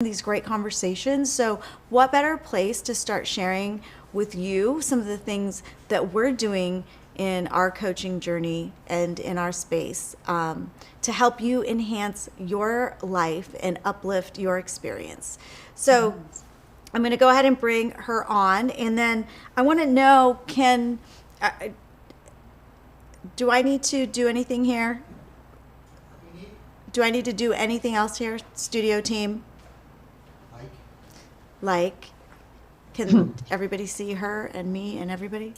these great conversations. So what better place to start sharing with you some of the things that we're doing in our coaching journey and in our space to help you enhance your life and uplift your experience. So I'm going to go ahead and bring her on, and then I want to know, do I need to do anything here? Do I need to do anything else here, studio team? Like, can everybody see her and me and everybody?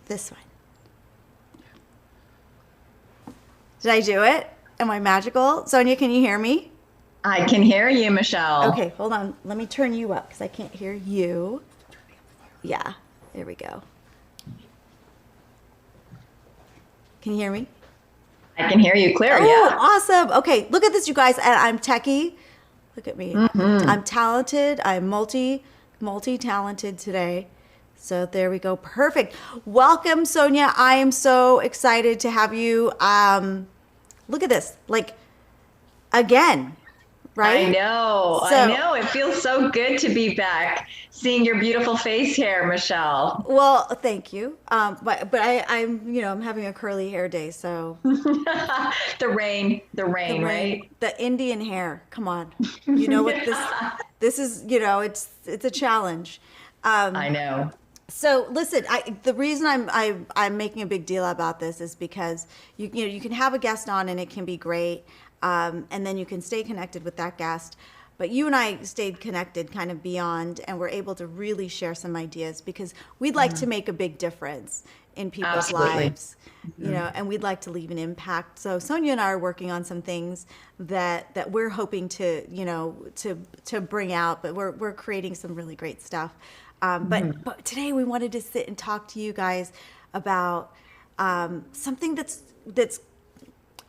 This one. Did I do it? Am I magical? Sonia, can you hear me? I can hear you, Michelle. Okay, hold on. Let me turn you up because I can't hear you. Yeah, there we go. Can you hear me? I can hear you clear, Oh, yeah. awesome. Okay, look at this, you guys. I'm techie. Look at me. I'm talented. I'm multi-talented today. So there we go. Perfect. Welcome, Sonia. I am so excited to have you. Look at this. Like, again, right? I know. It feels so good to be back, seeing your beautiful face here, Michelle. Well, thank you. But I'm having a curly hair day, so The rain, right? the Indian hair. Come on, you know what this is. It's a challenge. I know. So listen, the reason I'm making a big deal about this is because you can have a guest on and it can be great, and then you can stay connected with that guest. But you and I stayed connected kind of beyond, and we're able to really share some ideas because we'd like to make a big difference in people's lives, and we'd like to leave an impact. So Sonia and I are working on some things that we're hoping to bring out, but we're creating some really great stuff. But today we wanted to sit and talk to you guys about something that's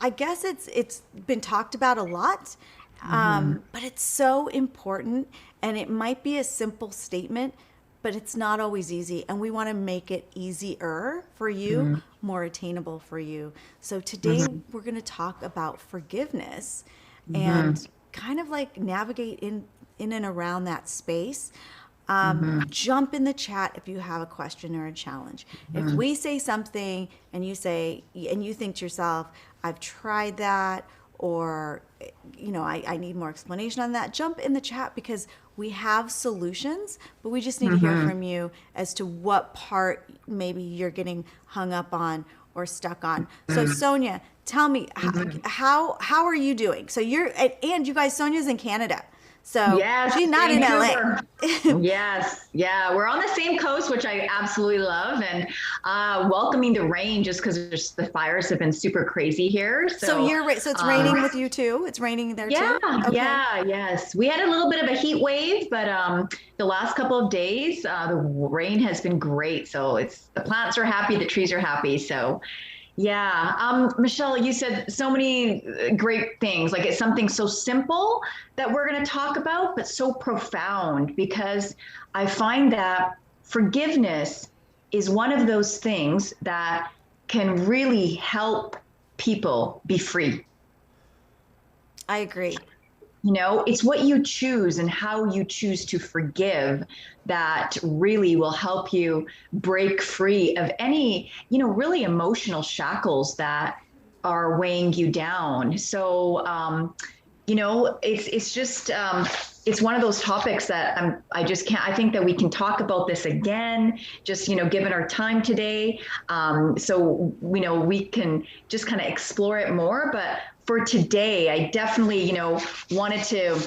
I guess it's been talked about a lot, but it's so important, and it might be a simple statement, but it's not always easy, and we want to make it easier for you, more attainable for you. So today we're going to talk about forgiveness and kind of like navigate in and around that space. Jump in the chat if you have a question or a challenge. If we say something and you think to yourself, I've tried that, or I need more explanation on that, jump in the chat because we have solutions, but we just need to hear from you as to what part maybe you're getting hung up on or stuck on. So Sonia, tell me, how are you doing? So and you guys, Sonia's in Canada. So yes, she's not in LA. Yes. Yeah. We're on the same coast, which I absolutely love, and welcoming the rain just because the fires have been super crazy here. So it's raining with you too? It's raining there too? Okay. Yeah. Yes. We had a little bit of a heat wave, but the last couple of days, the rain has been great. So the plants are happy, the trees are happy. So yeah. Michelle, you said so many great things. Like, it's something so simple that we're going to talk about, but so profound, because I find that forgiveness is one of those things that can really help people be free. I agree. It's what you choose and how you choose to forgive that really will help you break free of any, really emotional shackles that are weighing you down. So, it's just, it's one of those topics that I think that we can talk about this again, just, given our time today. So, we can just kind of explore it more. But for today, I definitely, wanted to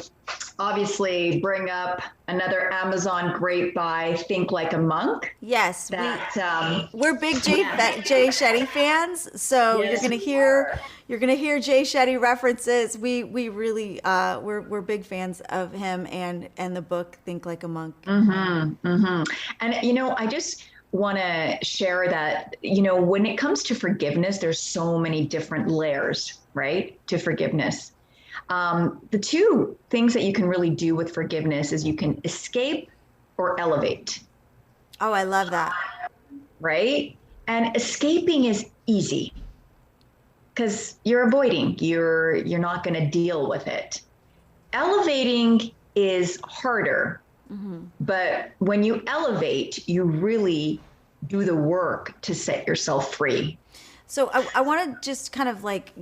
obviously bring up another Amazon great buy, Think Like a Monk. Yes, we're big Jay Shetty fans, so yes, you're gonna hear Jay Shetty references. We really we're big fans of him and the book Think Like a Monk. And I just want to share that when it comes to forgiveness, there's so many different layers, right, to forgiveness. The two things that you can really do with forgiveness is you can escape or elevate. Oh, I love that. Right? And escaping is easy because you're avoiding, you're not going to deal with it. Elevating is harder, but when you elevate, you really do the work to set yourself free. So I want to just kind of like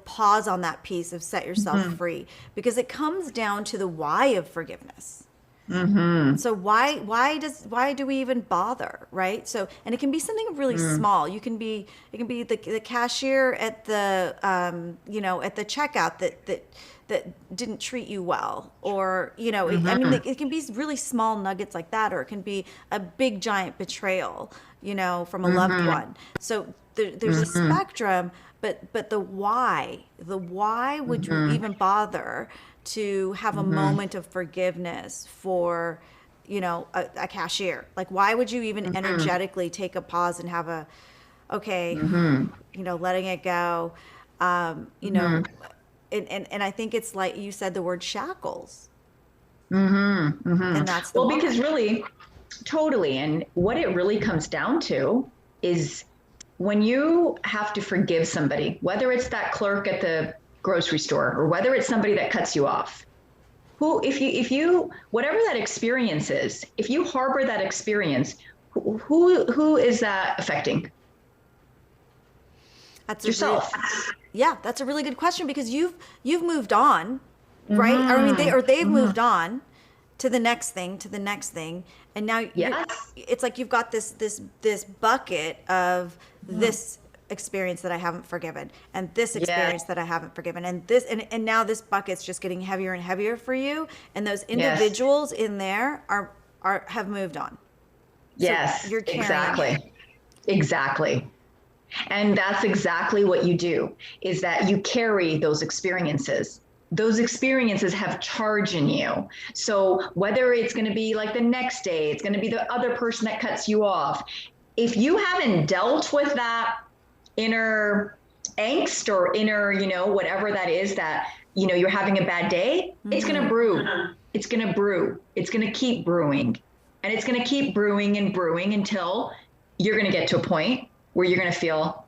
pause on that piece of set yourself free, because it comes down to the why of forgiveness. So why do we even bother, right? So, and it can be something really small. It can be the cashier at the at the checkout that didn't treat you well, or I mean, it can be really small nuggets like that, or it can be a big giant betrayal, from a loved one. So there's a spectrum, but the why would you even bother to have a moment of forgiveness for a cashier? Like, why would you even energetically take a pause and have a okay, letting it go, and I think it's like you said, the word shackles. And that's the Well, why. because really, totally. And what it really comes down to is when you have to forgive somebody, whether it's that clerk at the grocery store or whether it's somebody that cuts you off, if you whatever that experience is, if you harbor that experience, who is that affecting? That's Yourself. Yeah, that's a really good question, because you've moved on, right? I mean, they've moved on to the next thing, and now it's like you've got this bucket of this experience that I haven't forgiven, and this experience that I haven't forgiven, and this and now this bucket's just getting heavier and heavier for you, and those individuals in there have moved on. Yes, so you're carrying it. Exactly. And that's exactly what you do, is that you carry those experiences. Those experiences have charge in you. So whether it's going to be like the next day, it's going to be the other person that cuts you off. If you haven't dealt with that inner angst or inner, whatever that is, that, you're having a bad day, it's going to brew. It's going to brew. It's going to keep brewing. And it's going to keep brewing and brewing until you're going to get to a point where you're going to feel,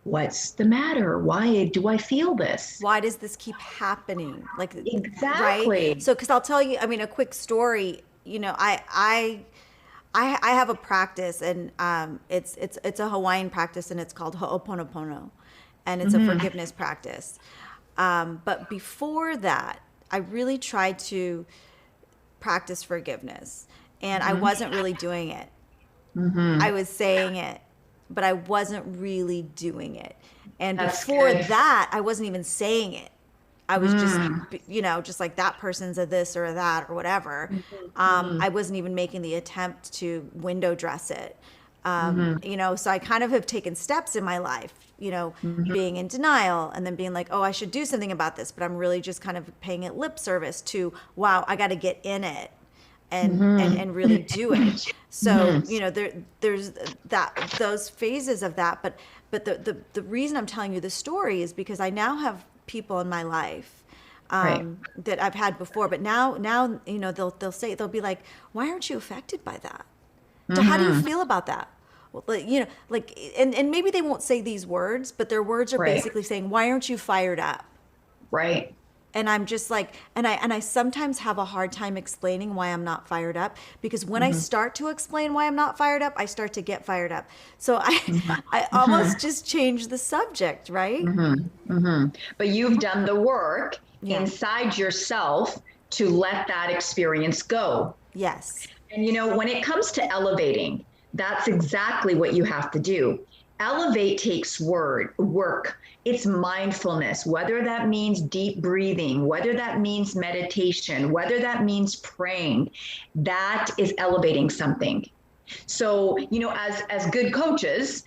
what's the matter? Why do I feel this? Why does this keep happening? Like, Exactly. right? So, because I'll tell you, I mean, a quick story. I have a practice, and it's a Hawaiian practice, and it's called Ho'oponopono, and it's a forgiveness practice. But before that, I really tried to practice forgiveness, and I wasn't really doing it. I was saying it, but I wasn't really doing it. And That's before good. that, I wasn't even saying it. I was just, just like, that person's a this or a that or whatever. I wasn't even making the attempt to window dress it. So I kind of have taken steps in my life, being in denial, and then being like, oh, I should do something about this, but I'm really just kind of paying it lip service to, wow, I got to get in it. And really do it. So, there's those phases of that. But the reason I'm telling you this story is because I now have people in my life that I've had before. But now they'll be like, why aren't you affected by that? So how do you feel about that? Well, and maybe they won't say these words, but their words are basically saying, why aren't you fired up? Right. And I'm just like, and I sometimes have a hard time explaining why I'm not fired up, because when I start to explain why I'm not fired up, I start to get fired up. So I almost just change the subject, right? But you've done the work inside yourself to let that experience go. Yes. And when it comes to elevating, that's exactly what you have to do. Elevate takes work. It's mindfulness, whether that means deep breathing, whether that means meditation, whether that means praying. That is elevating something. So, as good coaches,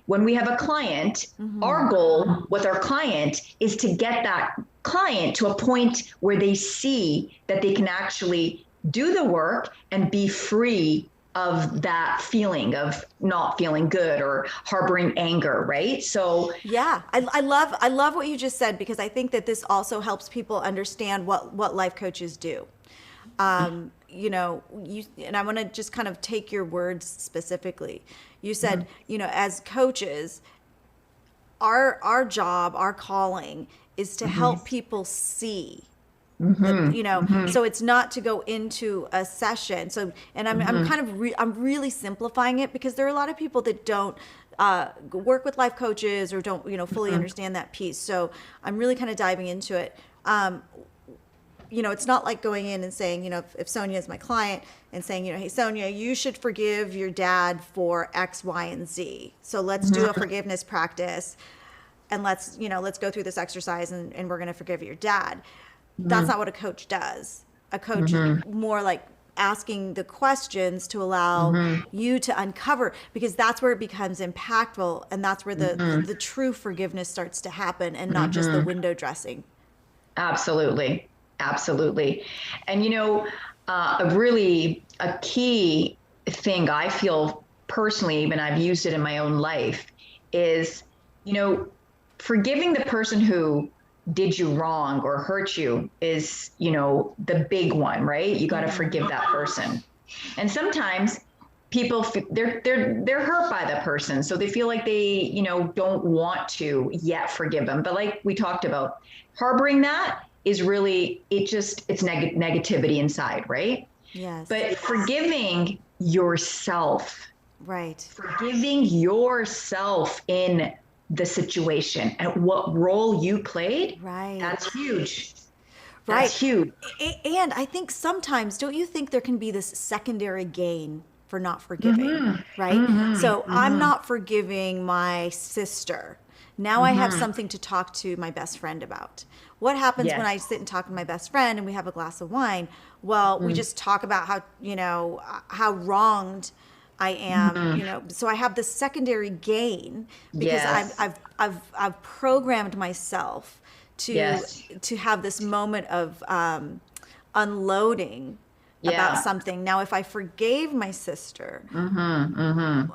when we have a client, our goal with our client is to get that client to a point where they see that they can actually do the work and be free of that feeling of not feeling good or harboring anger, right? So yeah, I love what you just said, because I think that this also helps people understand what life coaches do. And I want to just kind of take your words specifically. You said, as coaches, our job, our calling is to help people see So it's not to go into a session. So, and I'm kind of, I'm really simplifying it because there are a lot of people that don't work with life coaches or don't, fully understand that piece. So I'm really kind of diving into it. It's not like going in and saying, if Sonia is my client and saying, hey, Sonia, you should forgive your dad for X, Y, and Z. So let's do a forgiveness practice and let's go through this exercise and we're going to forgive your dad. That's not what a coach does. A coach more like asking the questions to allow you to uncover, because that's where it becomes impactful, and that's where the true forgiveness starts to happen, and not just the window dressing. Absolutely. Absolutely. And, a key thing I feel personally, even I've used it in my own life, is, forgiving the person who did you wrong or hurt you is, the big one, right? You got to forgive that person. And sometimes people, they're hurt by the person. So they feel like they, don't want to yet forgive them. But like we talked about, harboring that is really, it's negativity inside, right? Yes. But forgiving yourself, right? Forgiving yourself in the situation and what role you played, right? That's huge. Right. That's huge. And I think sometimes, don't you think there can be this secondary gain for not forgiving, right? So I'm not forgiving my sister. Now I have something to talk to my best friend about. What happens when I sit and talk to my best friend and we have a glass of wine? Well, we just talk about how wronged I am, so I have this secondary gain because I've programmed myself to have this moment of unloading about something. Now, if I forgave my sister, my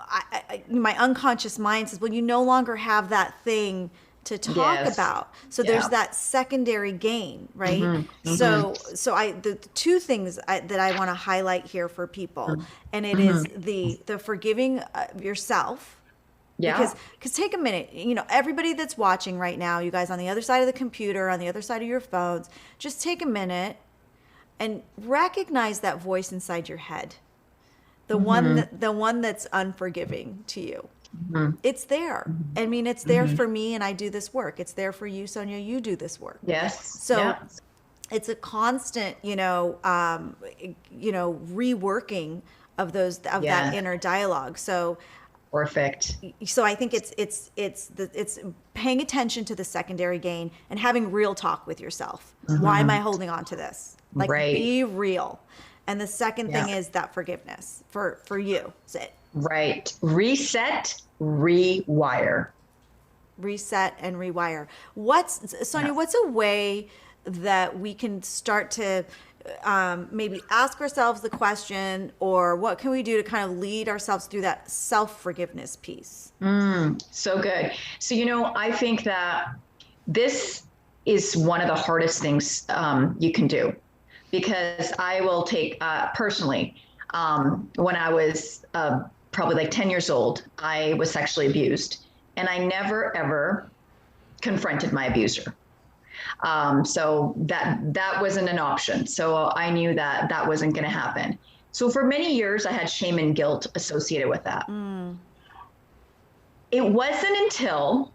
unconscious mind says, well, you no longer have that thing to talk about. So there's that secondary gain, right? So the two things that I want to highlight here for people, and it is the forgiving yourself. Yeah. Because take a minute, everybody that's watching right now, you guys on the other side of the computer, on the other side of your phones, just take a minute and recognize that voice inside your head. The one that's unforgiving to you. It's there. I mean, it's there for me, and I do this work. It's there for you, Sonia. You do this work. Yes. So it's a constant, reworking of that inner dialogue. So perfect. So I think it's paying attention to the secondary gain and having real talk with yourself. Why am I holding on to this? Like, be real. And the second thing is that forgiveness for you. Sit. Right. Reset, rewire. Reset and rewire. Sonia, what's a way that we can start to maybe ask ourselves the question, or what can we do to kind of lead ourselves through that self-forgiveness piece? So good. So, I think that this is one of the hardest things you can do, because I will take personally, when I was probably like 10 years old, I was sexually abused, and I never, ever confronted my abuser. So that wasn't an option. So I knew that wasn't going to happen. So for many years, I had shame and guilt associated with that. It wasn't until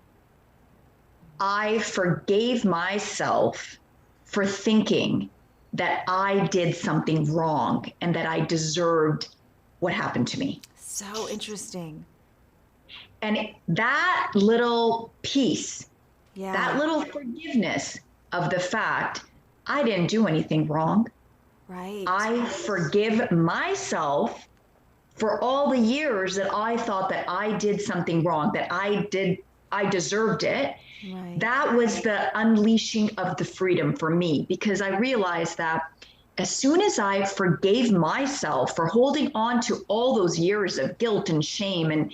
I forgave myself for thinking that I did something wrong and that I deserved what happened to me. So interesting. And that little piece, that little forgiveness of the fact I didn't do anything wrong. Right. I forgive myself for all the years that I thought that I did something wrong, that I deserved it. Right. That was the unleashing of the freedom for me, because I realized that as soon as I forgave myself for holding on to all those years of guilt and shame, and,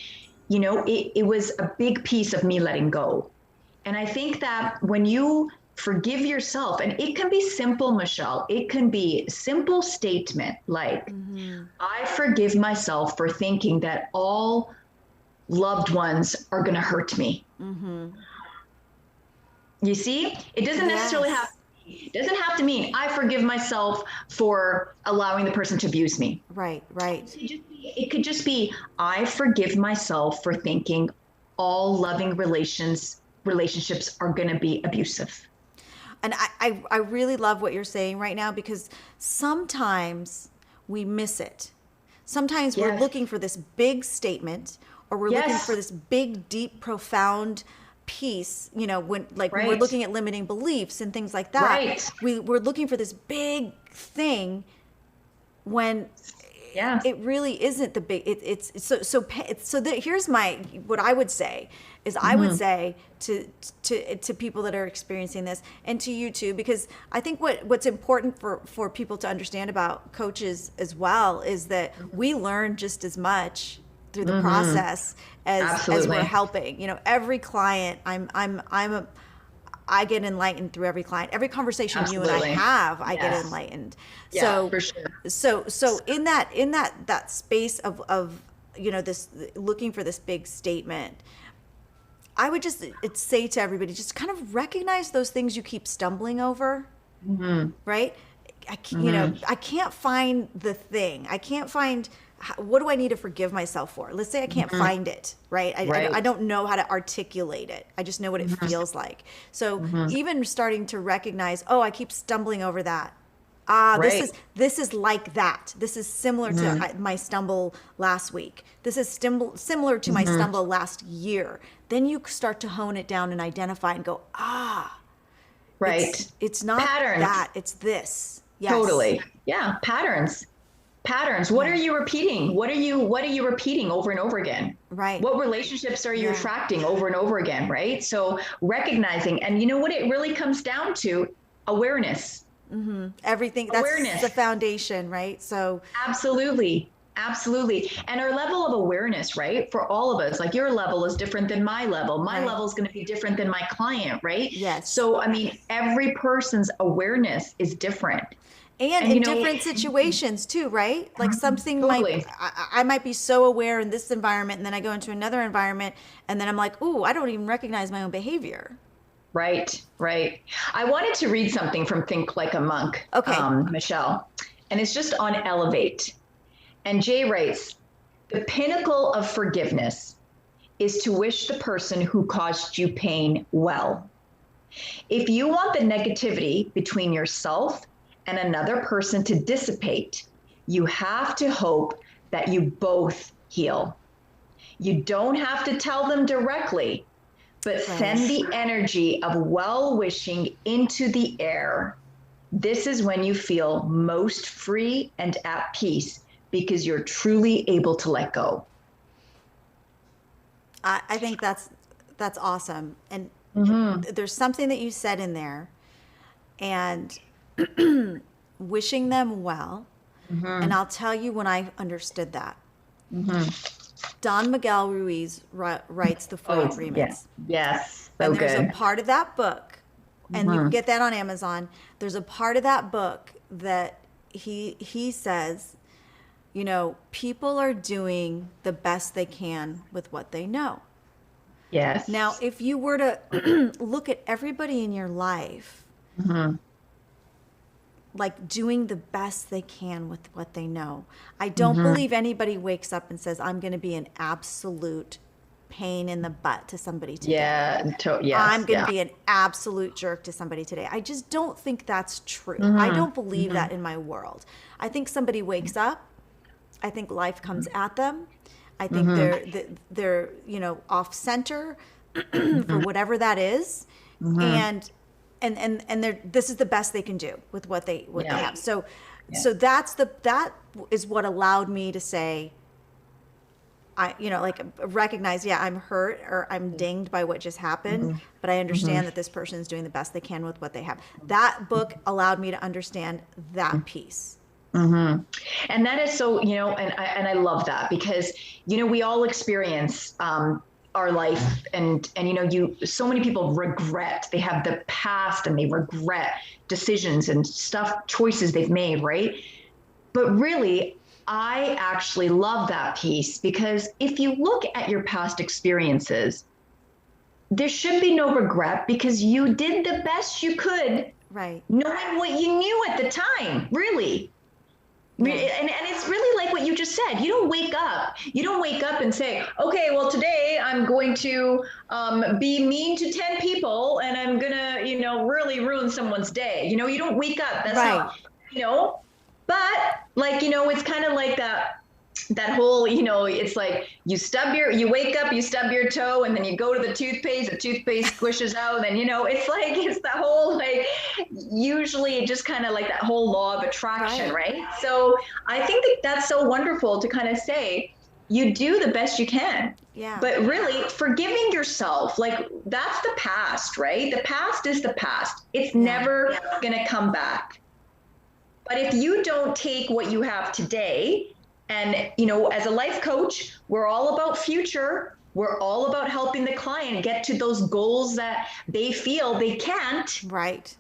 it was a big piece of me letting go. And I think that when you forgive yourself, and it can be simple, Michelle, it can be a simple statement like, I forgive myself for thinking that all loved ones are going to hurt me. You see, it doesn't necessarily have to It doesn't have to mean I forgive myself for allowing the person to abuse me. Right, right. It could just be I forgive myself for thinking all loving relationships are going to be abusive. And I really love what you're saying right now, because sometimes we miss it. Sometimes we're Yes. looking for this big statement, or we're looking Yes. for this big, deep, profound piece, when we're Right. looking at limiting beliefs and things like that. Right. We're looking for this big thing when Yeah. it really isn't the big here's what I would say is, I would say to people that are experiencing this, and to you too, because I think what's important for people to understand about coaches as well is that we learn just as much through the process as Absolutely. we're helping. Every client, I get enlightened through every client. Every conversation you and I Absolutely. have, I get Yes. enlightened. Yeah, So for sure. so in that space of this, looking for this big statement, I would just say to everybody, just kind of recognize those things you keep stumbling over, right? I can't find the thing. I can't find, what do I need to forgive myself for? Let's say I can't find it, right? Right. I don't know how to articulate it. I just know what it feels like. So even starting to recognize, oh, I keep stumbling over that. Right. This is like that. This is similar to my stumble last week. This is similar to my stumble last year. Then you start to hone it down and identify and go, Right. it's not Patterns. that, it's this. Yes. Totally. Yeah. Patterns. What are you repeating? What are you repeating over and over again? Right. What relationships are you Yeah. attracting over and over again? Right. So recognizing, and you know what it really comes down to? Awareness. Everything, that's Awareness. the foundation, right? So Absolutely. Absolutely. And our level of awareness, right? For all of us, like your level is different than my level. My Right. level is going to be different than my client, right? Yes. So, I mean, every person's awareness is different. and And, in you know, different situations too, right? Like something Totally. I might be so aware in this environment, and then I go into another environment, and then I'm like, ooh, I don't even recognize my own behavior. Right, right. I wanted to read something from Think Like a Monk, Okay. Michelle, and it's just on Elevate. And Jay writes, the pinnacle of forgiveness is to wish the person who caused you pain well. If you want the negativity between yourself and another person to dissipate, you have to hope that you both heal. You don't have to tell them directly, but send the energy of well-wishing into the air. This is when you feel most free and at peace, because you're truly able to let go. I think that's awesome. And there's something that you said in there, and wishing them well. And I'll tell you when I understood that. Don Miguel Ruiz writes the Four Agreements. Yes. So And there's good. a part of that book, and you can get that on Amazon. There's a part of that book that he says, people are doing the best they can with what they know. Yes. Now, if you were to look at everybody in your life, like doing the best they can with what they know, I don't believe anybody wakes up and says, I'm going to be an absolute pain in the butt to somebody today. Yes, I'm going to be an absolute jerk to somebody today. I just don't think that's true. I don't believe that in my world. I think somebody wakes up. I think life comes at them. I think they're off center for whatever that is, and this is the best they can do with what they have. So that is what allowed me to say, recognize, I'm hurt or I'm dinged by what just happened, but I understand that this person is doing the best they can with what they have. That book allowed me to understand that piece. And that is so, and I love that, because, we all experience our life, and so many people regret, they have the past and they regret decisions and choices they've made, right? But really, I actually love that piece, because if you look at your past experiences, there should be no regret, because you did the best you could Right. knowing what you knew at the time, really. Yeah. And it's really like what you just said. You don't wake up. You don't wake up and say, okay, well, today I'm going to be mean to 10 people and I'm going to, really ruin someone's day. You don't wake up. That's Right. not, but like, it's kind of like that whole, it's like you wake up, you stub your toe, and then you go to the toothpaste squishes out, and it's the whole, like, usually just kind of like that whole law of attraction, right? So I think that's so wonderful to kind of say, you do the best you can. Yeah. But really forgiving yourself, like, that's the past, right? The past is the past. It's never gonna come back. But if you don't take what you have today, and, as a life coach, we're all about future. We're all about helping the client get to those goals that they feel they can't. Right.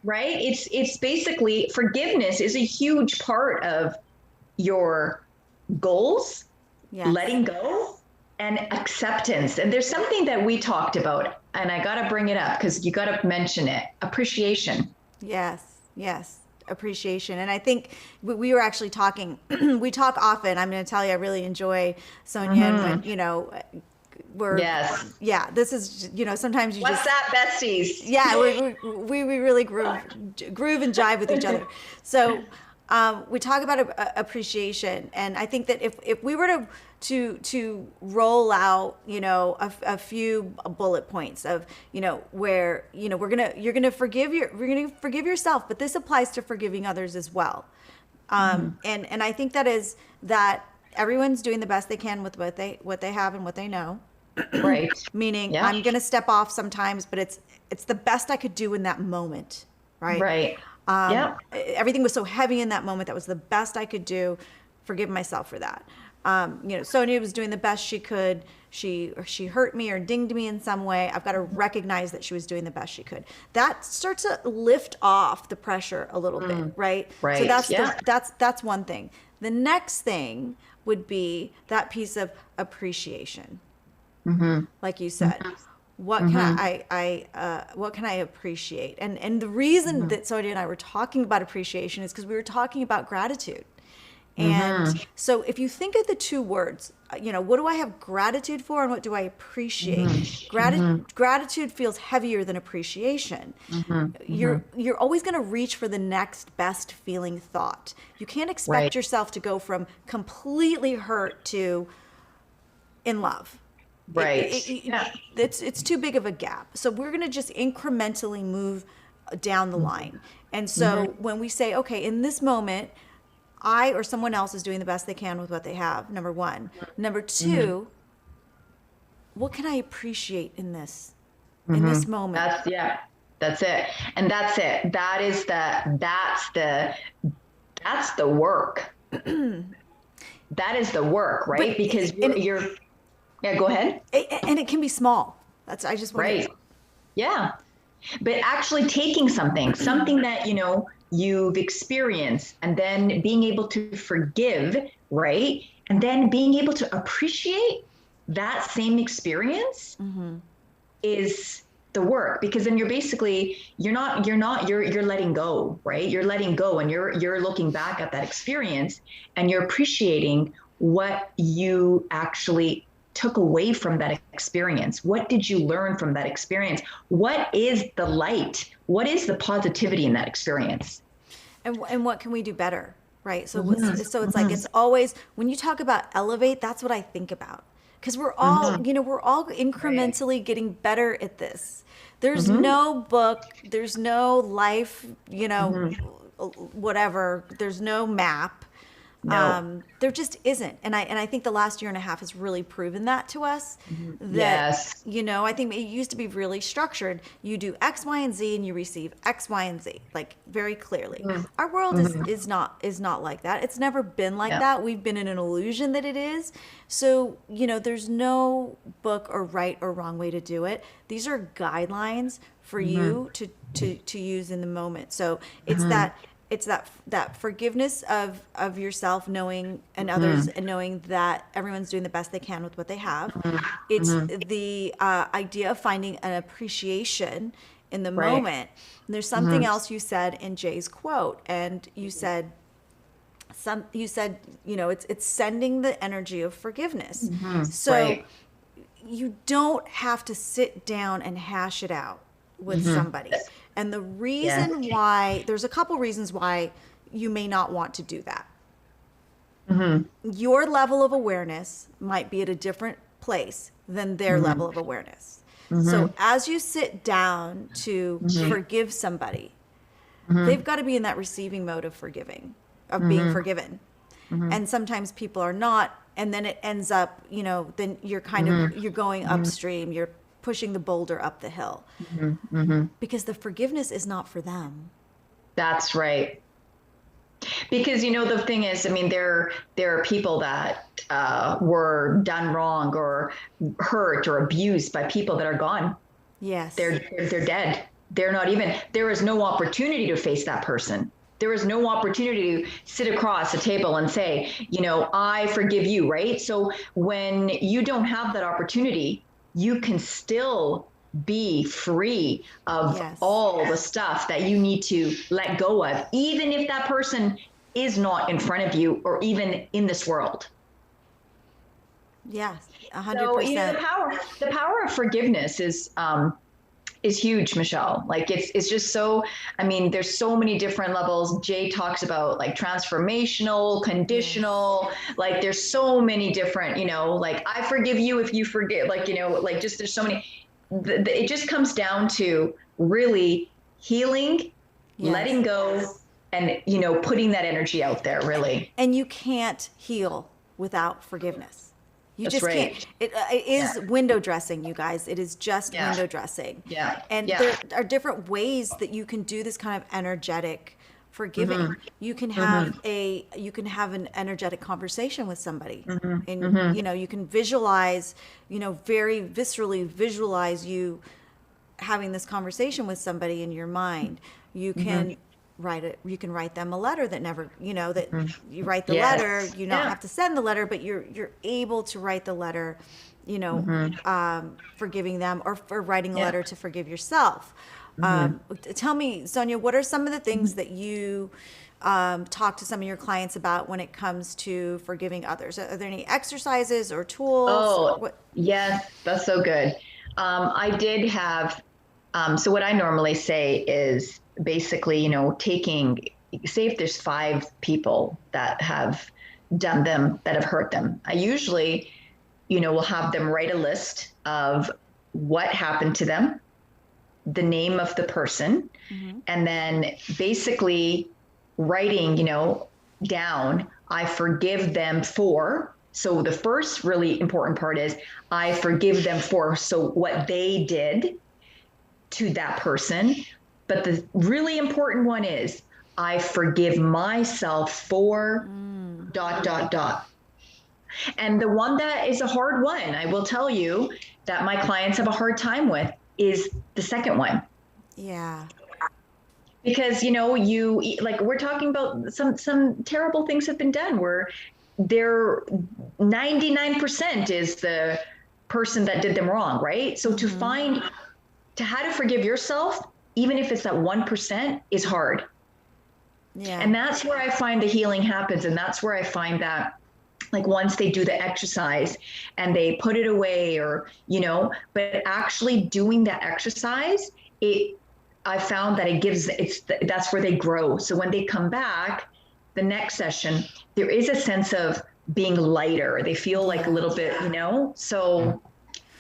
It's basically, forgiveness is a huge part of your goals, letting go, and acceptance. And there's something that we talked about, and I got to bring it up because you got to mention it. Appreciation. Yes. Appreciation. And I think we were actually talking, we talk often. I'm going to tell you, I really enjoy Sonia, but this is, sometimes you What's that, besties? Yeah, we really groove and jive with each other. So we talk about appreciation, and I think that if we were to roll out, a few bullet points of, where, you're gonna forgive yourself, but this applies to forgiving others as well. And I think that everyone's doing the best they can with what they have and what they know. Right. Meaning, I'm gonna step off sometimes, but it's the best I could do in that moment. Right. Everything was so heavy in that moment. That was the best I could do. Forgive myself for that. Sonia was doing the best she could. She hurt me or dinged me in some way. I've got to recognize that she was doing the best she could. That starts to lift off the pressure a little bit, right? Right. So that's one thing. The next thing would be that piece of appreciation. Like you said. What can what can I appreciate? And the reason that Sonia and I were talking about appreciation is because we were talking about gratitude. And so if you think of the two words, what do I have gratitude for and what do I appreciate? Gratitude feels heavier than appreciation. You're always going to reach for the next best feeling thought. You can't expect yourself to go from completely hurt to in love. It's too big of a gap. So we're going to just incrementally move down the line. And so when we say, okay, in this moment, I or someone else is doing the best they can with what they have, number one. Number two, what can I appreciate in this moment? That's it. And that's it. That's the work. That is the work, right? Because you're go ahead. And it can be small. I just want to. Yeah. But actually taking something that, you've experienced, and then being able to forgive, right? And then being able to appreciate that same experience is the work, because then you're letting go, right? You're letting go, and you're looking back at that experience, and you're appreciating what you actually took away from that experience. What did you learn from that experience? What is the light? What is the positivity in that experience? And what can we do better, right? So it's like, it's always, when you talk about elevate, that's what I think about. Because we're all, we're all incrementally getting better at this. There's no book, there's no life, whatever. There's no map. No. There just isn't. And I think the last year and a half has really proven that to us. That, I think it used to be really structured. You do X, Y, and Z and you receive X, Y, and Z, like very clearly. Our world is not like that. It's never been like that. We've been in an illusion that it is. So, there's no book or right or wrong way to do it. These are guidelines for you to use in the moment. So it's that forgiveness of yourself, knowing, and others, and knowing that everyone's doing the best they can with what they have. It's the idea of finding an appreciation in the Right. moment. And there's something else you said in Jay's quote, and you said, it's sending the energy of forgiveness. So Right. you don't have to sit down and hash it out with somebody. And the Yeah. reason why, there's a couple reasons why you may not want to do that. Your level of awareness might be at a different place than their level of awareness. So as you sit down to forgive somebody, they've got to be in that receiving mode of forgiving, of being forgiven. And sometimes people are not. And then it ends up, then you're you're going upstream, you're pushing the boulder up the hill because the forgiveness is not for them. That's right. Because the thing is, I mean, there are people that were done wrong or hurt or abused by people that are gone. Yes. They're dead. They're not even. There is no opportunity to face that person. There is no opportunity to sit across a table and say, I forgive you, right? So when you don't have that opportunity, you can still be free of Yes. all the stuff that you need to let go of, even if that person is not in front of you or even in this world. Yes. So, 100%. the power of forgiveness is huge, Michelle. Like it's just so, I mean, there's so many different levels. Jay talks about like transformational, conditional, like there's so many different, like I forgive you if you forgive, like, like just there's so many, it just comes down to really healing, Yes. letting go, and, putting that energy out there, really. And you can't heal without forgiveness. You That's just right. can't. It is window dressing, you guys. It is just Yeah. window dressing. Yeah. And Yeah. there are different ways that you can do this kind of energetic forgiving. You can have an energetic conversation with somebody. And you can visualize, very viscerally visualize you having this conversation with somebody in your mind. You can write them a letter that never, that you write the Yes. letter, you don't have to send the letter, but you're able to write the letter, forgiving them, or for writing a letter to forgive yourself. Tell me, Sonia, what are some of the things that you talk to some of your clients about when it comes to forgiving others? Are there any exercises or tools? Oh, yes, that's so good. I did have, so what I normally say is basically, say if there's 5 people that have done them, that have hurt them, I usually, will have them write a list of what happened to them, the name of the person, and then basically writing, down, I forgive them for. So the first really important part is I forgive them for, so what they did to that person. But the really important one is I forgive myself for ... And the one that is a hard one, I will tell you, that my clients have a hard time with is the second one. Yeah. Because, you like, we're talking about some terrible things have been done where they're 99% is the person that did them wrong, right? So to how to forgive yourself, even if it's that 1%, is hard. Yeah. And that's where I find the healing happens. And that's where I find that, like, once they do the exercise and they put it away, or, but actually doing that exercise, I found that that's where they grow. So when they come back the next session, there is a sense of being lighter. They feel like a little bit, so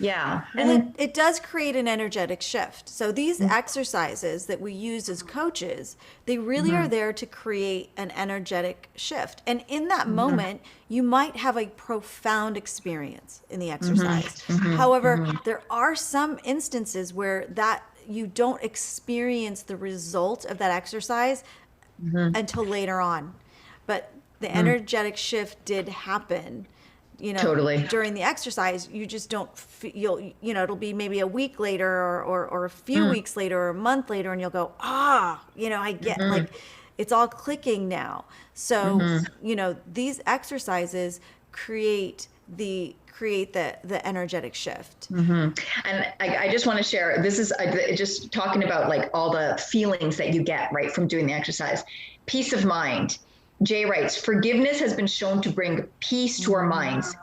yeah. Well, it does create an energetic shift. So these exercises that we use as coaches, they really are there to create an energetic shift. And in that moment, you might have a profound experience in the exercise. However, there are some instances where that you don't experience the result of that exercise until later on. But the energetic shift did happen. Totally. During the exercise, you just don't feel, it'll be maybe a week later or a few weeks later or a month later, and you'll go, I get like, it's all clicking now. So, these exercises create create the energetic shift. And I just want to share, this is just talking about like all the feelings that you get right from doing the exercise. Peace of mind. Jay writes, forgiveness has been shown to bring peace to our minds,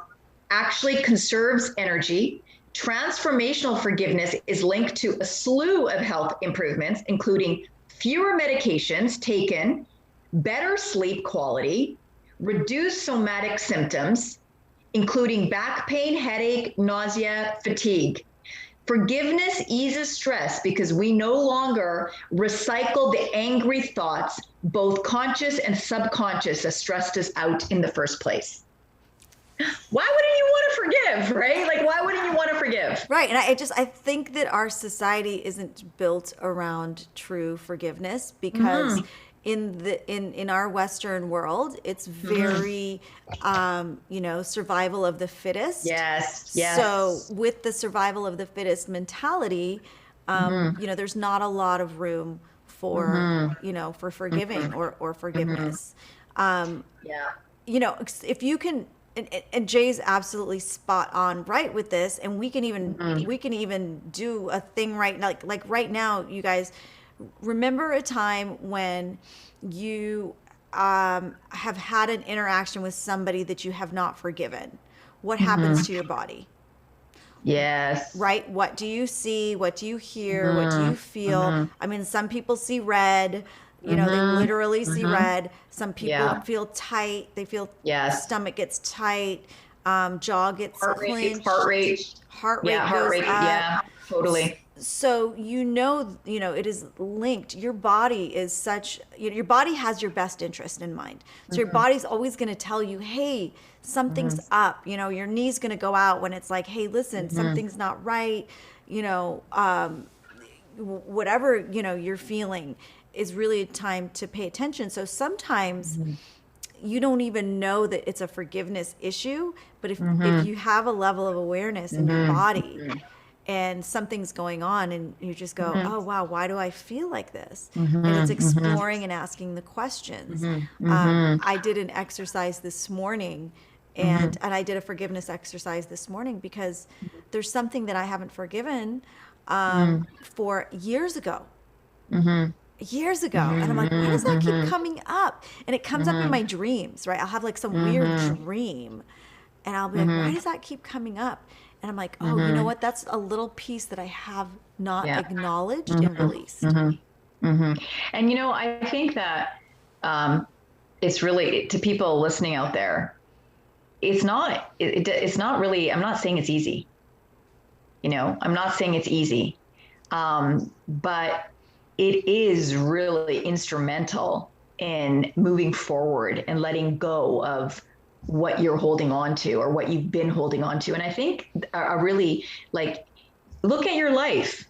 actually conserves energy. Transformational forgiveness is linked to a slew of health improvements, including fewer medications taken, better sleep quality, reduced somatic symptoms, including back pain, headache, nausea, fatigue. Forgiveness eases stress because we no longer recycle the angry thoughts, both conscious and subconscious, that stressed us out in the first place. Why wouldn't you want to forgive, right? Like, why wouldn't you want to forgive? Right. And I think that our society isn't built around true forgiveness because in our Western world, it's very, survival of the fittest. Yes. So with the survival of the fittest mentality, there's not a lot of room for, for forgiving or forgiveness. If you can, and Jay's absolutely spot on right with this, and we can even do a thing right now, like right now, you guys remember a time when you have had an interaction with somebody that you have not forgiven. What happens to your body? Yes. Right? What do you see? What do you hear? What do you feel? I mean, some people see red. They literally see red. Some people feel tight. They feel stomach gets tight, jaw gets clenched. Heart rate goes up. Yeah, totally. So it is linked. Your body is such. Your body has your best interest in mind. So your body's always going to tell you, hey, something's up. Your knee's going to go out when it's like, hey, listen, something's not right. Whatever you're feeling is really a time to pay attention. So sometimes you don't even know that it's a forgiveness issue, but if you have a level of awareness in your body and something's going on and you just go, oh, wow, why do I feel like this? And it's exploring and asking the questions. I did an exercise this morning and I did a forgiveness exercise this morning because there's something that I haven't forgiven for years ago. Years ago. And I'm like, why does that keep coming up? And it comes up in my dreams, right? I'll have like some weird dream and I'll be like, why does that keep coming up? And I'm like, oh, you know what? That's a little piece that I have not acknowledged and released. And, I think that it's really, to people listening out there, it's not really, I'm not saying it's easy. I'm not saying it's easy. But it is really instrumental in moving forward and letting go of what you're holding on to or what you've been holding on to. And I think really look at your life.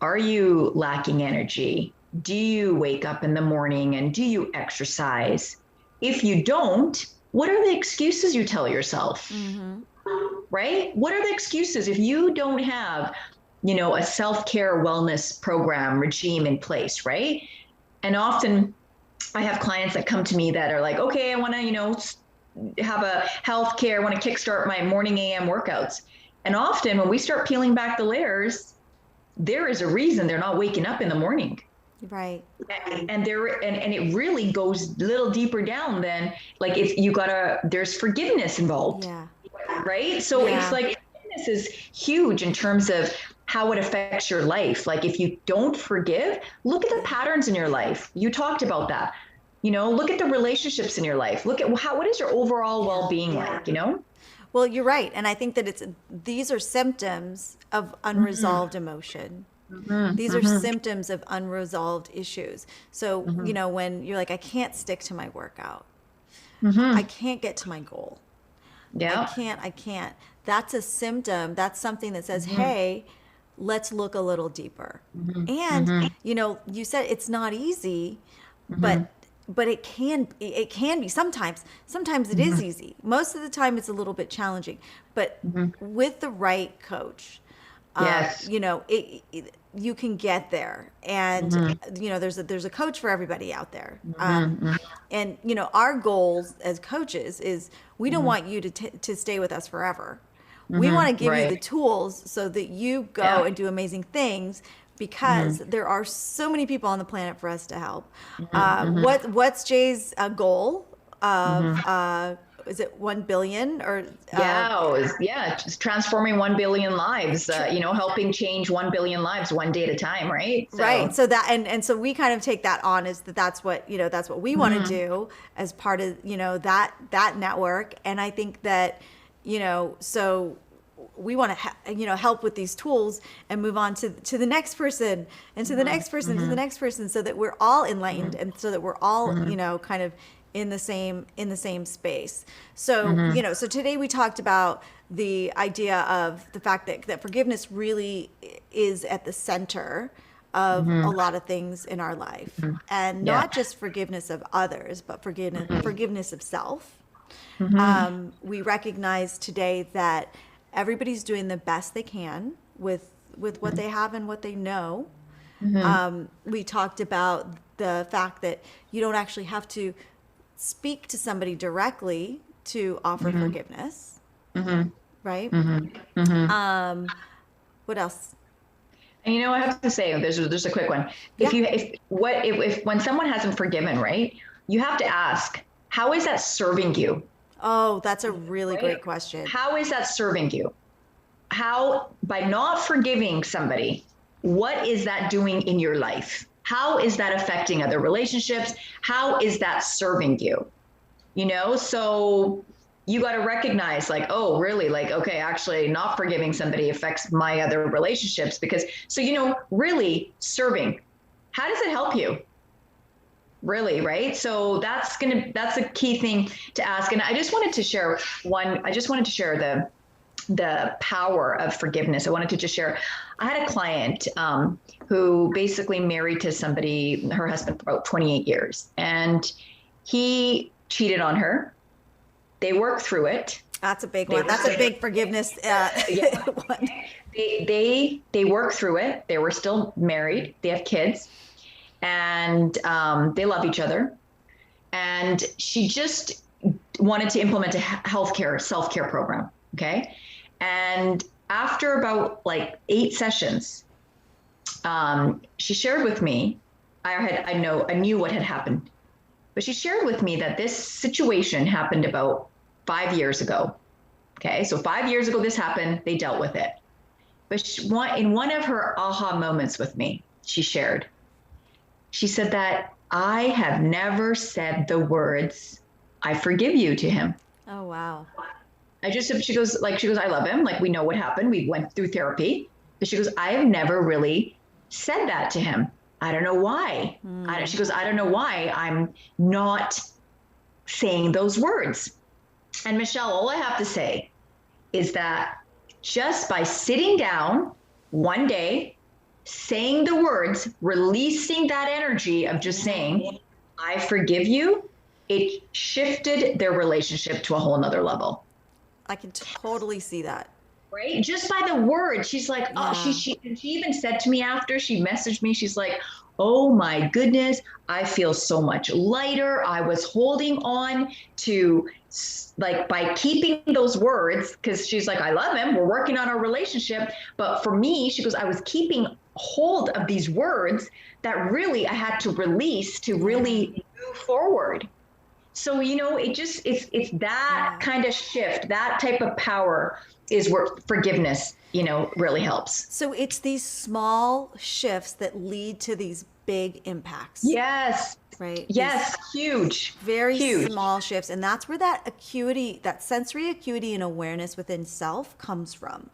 Are you lacking energy? Do you wake up in the morning and do you exercise? If you don't, what are the excuses you tell yourself? Right? What are the excuses if you don't have a self-care wellness program regime in place, right? And often I have clients that come to me that are like, okay, I want to, have a healthcare, I want to kickstart my morning AM workouts. And often when we start peeling back the layers, there is a reason they're not waking up in the morning. Right. And it really goes a little deeper down than like if you there's forgiveness involved. Yeah. Right. So it's like forgiveness is huge in terms of how it affects your life. Like if you don't forgive, look at the patterns in your life. You talked about that. Look at the relationships in your life. Look at what is your overall well-being like, Well, you're right. And I think that these are symptoms of unresolved emotion. These are symptoms of unresolved issues. So, when you're like, I can't stick to my workout. I can't get to my goal. Yeah. I can't. That's a symptom. That's something that says, hey, let's look a little deeper. And, you said it's not easy, but it can be sometimes it is easy. Most of the time it's a little bit challenging, but with the right coach, you can get there, and you know, there's a coach for everybody out there. And you know, our goals as coaches is we don't want you to stay with us forever. We want to give you the tools so that you go and do amazing things, because there are so many people on the planet for us to help. What's Jay's goal of is it 1 billion or just transforming 1 billion lives, you know, helping change 1 billion lives one day at a time, right? Right. So that, and so we kind of take that on as that's what, you know, that's what we want to do as part of, you know, that network. And I think that, you know, so we want to, you know, help with these tools and move on to the next person, and to the next person, to the next person, so that we're all enlightened, and so that we're all, you know, kind of in the same space. So, you know, so today we talked about the idea of the fact that forgiveness really is at the center of a lot of things in our life, and not just forgiveness of others, but forgiveness of self. We recognize today that everybody's doing the best they can with what they have and what they know. We talked about the fact that you don't actually have to speak to somebody directly to offer forgiveness, right? What else? And you know, I have to say, there's a quick one. If when someone hasn't forgiven, right, you have to ask, how is that serving you? Oh, that's a really great question. How is that serving you? How, by not forgiving somebody, what is that doing in your life? How is that affecting other relationships? How is that serving you? You know, so you got to recognize, like, oh, really? Like, okay, actually not forgiving somebody affects my other relationships, because, so, you know, really serving, how does it help you? Really, right? So that's a key thing to ask. And I just wanted to share the power of forgiveness. I wanted to just share, I had a client who basically married to somebody, her husband, for about 28 years, and he cheated on her. They worked through it. That's a big one. That's a big forgiveness one. They worked through it. They were still married. They have kids, and they love each other. And she just wanted to implement a self-care program. Okay. And after about like 8 sessions, she shared with me, I knew what had happened, but she shared with me that this situation happened about 5 years ago. Okay. So 5 years ago, this happened, they dealt with it. But in one of her aha moments with me, she said that I have never said the words, "I forgive you," to him. Oh, wow. She goes, I love him. Like, we know what happened. We went through therapy. But she goes, I have never really said that to him. I don't know why. She goes, I don't know why I'm not saying those words. And Michelle, all I have to say is that just by sitting down one day, saying the words, releasing that energy of just saying, I forgive you, it shifted their relationship to a whole nother level. I can totally see that. Right? Just by the word, she's like, she even said to me after, she messaged me, she's like, oh my goodness, I feel so much lighter. I was holding on to, like, by keeping those words, because she's like, I love him, we're working on our relationship. But for me, she goes, I was keeping hold of these words that really I had to release to really move forward. So, you know, it's that kind of shift, that type of power is where forgiveness, you know, really helps. So it's these small shifts that lead to these big impacts. Yes. Right. Yes. Huge. Very small shifts. And that's where that acuity, that sensory acuity and awareness within self comes from.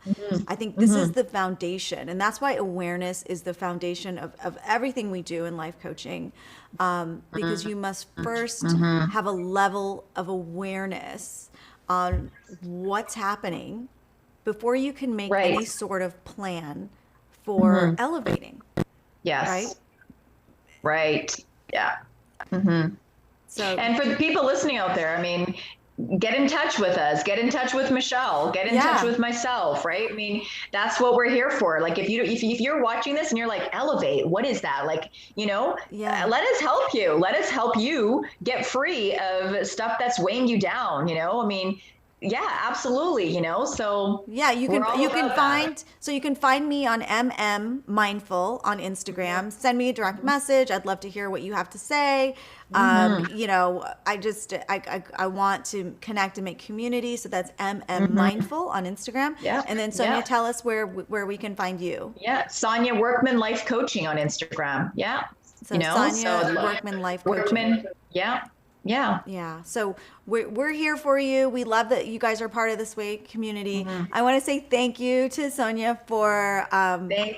I think this is the foundation. And that's why awareness is the foundation of everything we do in life coaching. Because you must first have a level of awareness on what's happening before you can make any sort of plan for elevating. Yes. Right? Right. Yeah. So, and for the people listening out there, I mean, get in touch with us, get in touch with Michelle, get in touch with myself, right? I mean, that's what we're here for. Like if you're watching this and you're like, elevate, what is that? Like, let us help you. Let us help you get free of stuff that's weighing you down, I mean, yeah, absolutely, so yeah, you can find me on Mindful on Instagram. Send me a direct message. I'd love to hear what you have to say. I want to connect and make community, so that's Mindful on Instagram. Yeah. And then Sonia, tell us where we can find you. Yeah, Sonia Workman Life Coaching on Instagram. Yeah. So Sonia Workman Life Coaching. Workman, yeah. Yeah. Yeah. So we're here for you. We love that you guys are part of this community. I want to say thank you to Sonia for thank you.